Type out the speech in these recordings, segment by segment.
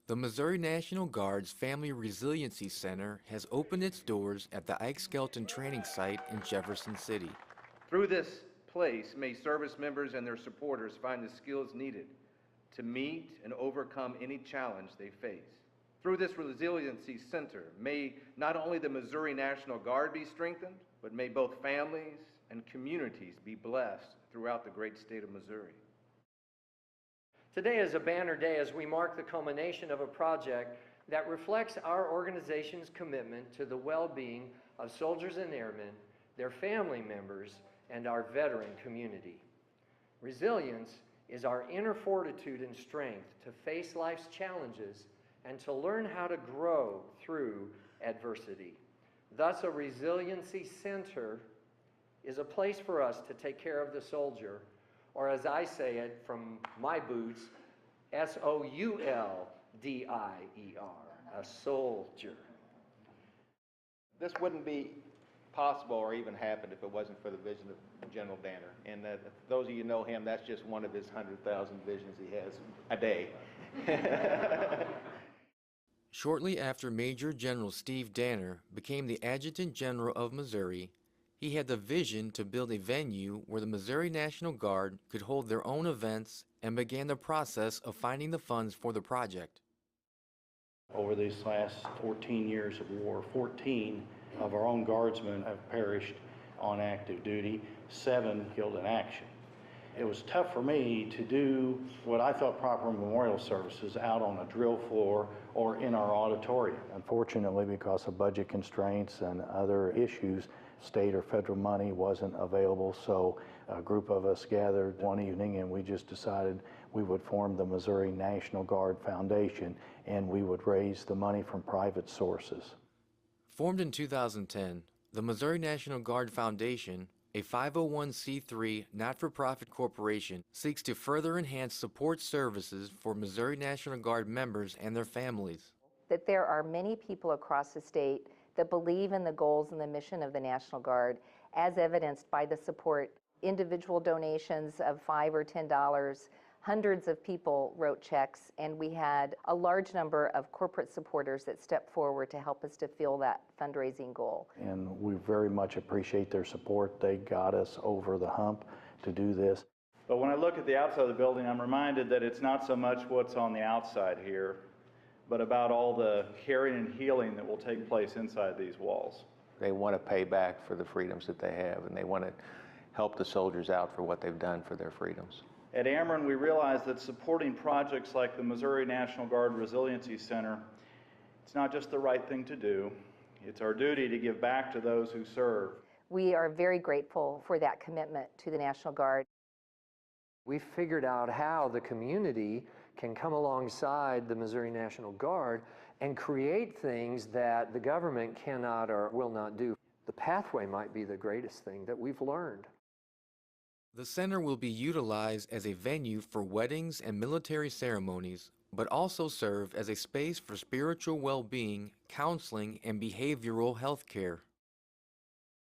The Missouri National Guard's Family Resiliency Center has opened its doors at the Ike Skelton Training Site in Jefferson City. Through this place, may service members and their supporters find the skills needed to meet and overcome any challenge they face. Through this Resiliency Center, may not only the Missouri National Guard be strengthened, but may both families and communities be blessed throughout the great state of Missouri. Today is a banner day as we mark the culmination of a project that reflects our organization's commitment to the well-being of soldiers and airmen, their family members, and our veteran community. Resilience is our inner fortitude and strength to face life's challenges and to learn how to grow through adversity. Thus, a Resiliency Center is a place for us to take care of the soldier, or as I say it from my boots, S-O-U-L-D-I-E-R, a soldier. This wouldn't be possible or even happen if it wasn't for the vision of General Danner. And those of you who know him, that's just one of his 100,000 visions he has a day. Shortly after Major General Steve Danner became the Adjutant General of Missouri, he had the vision to build a venue where the Missouri National Guard could hold their own events and began the process of finding the funds for the project. Over these last 14 years of war, 14 of our own guardsmen have perished on active duty, 7 killed in action. It was tough for me to do what I thought proper memorial services out on a drill floor or in our auditorium. Unfortunately, because of budget constraints and other issues, state or federal money wasn't available, so a group of us gathered one evening and we just decided we would form the Missouri National Guard Foundation and we would raise the money from private sources. Formed in 2010, the Missouri National Guard Foundation, a 501c3 not-for-profit corporation, seeks to further enhance support services for Missouri National Guard members and their families. That there are many people across the state that believe in the goals and the mission of the National Guard, as evidenced by the support. Individual donations of $5 or $10, hundreds of people wrote checks, and we had a large number of corporate supporters that stepped forward to help us to fill that fundraising goal. And we very much appreciate their support. They got us over the hump to do this. But when I look at the outside of the building, I'm reminded that it's not so much what's on the outside here, but about all the caring and healing that will take place inside these walls. They want to pay back for the freedoms that they have, and they want to help the soldiers out for what they've done for their freedoms. At Ameren, we realize that supporting projects like the Missouri National Guard Resiliency Center, it's not just the right thing to do, it's our duty to give back to those who serve. We are very grateful for that commitment to the National Guard. We figured out how the community can come alongside the Missouri National Guard and create things that the government cannot or will not do. The pathway might be the greatest thing that we've learned. The center will be utilized as a venue for weddings and military ceremonies, but also serve as a space for spiritual well-being, counseling, and behavioral health care.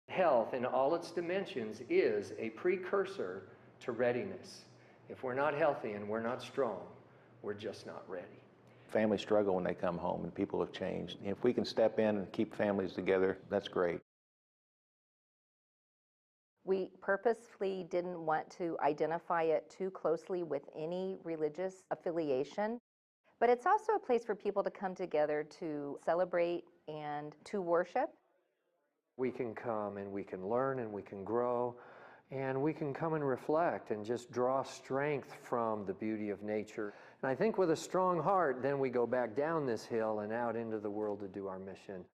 Health in all its dimensions is a precursor to readiness. If we're not healthy and we're not strong, we're just not ready. Families struggle when they come home, and people have changed. If we can step in and keep families together, that's great. We purposefully didn't want to identify it too closely with any religious affiliation, but it's also a place for people to come together to celebrate and to worship. We can come and we can learn and we can grow, and we can come and reflect and just draw strength from the beauty of nature. And I think with a strong heart, then we go back down this hill and out into the world to do our mission.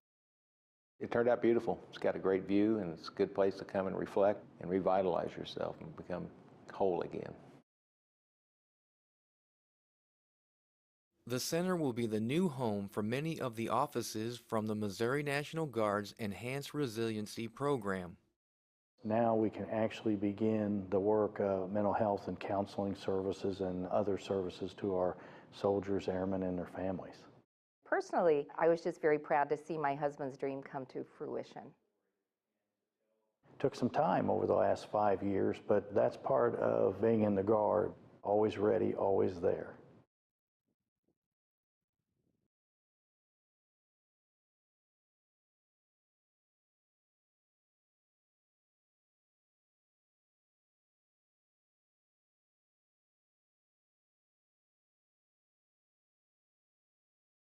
It turned out beautiful. It's got a great view, and it's a good place to come and reflect and revitalize yourself and become whole again. The center will be the new home for many of the offices from the Missouri National Guard's Enhanced Resiliency Program. Now we can actually begin the work of mental health and counseling services and other services to our soldiers, airmen, and their families. Personally, I was just very proud to see my husband's dream come to fruition. Took some time over the last 5 years, but that's part of being in the Guard. Always ready, always there.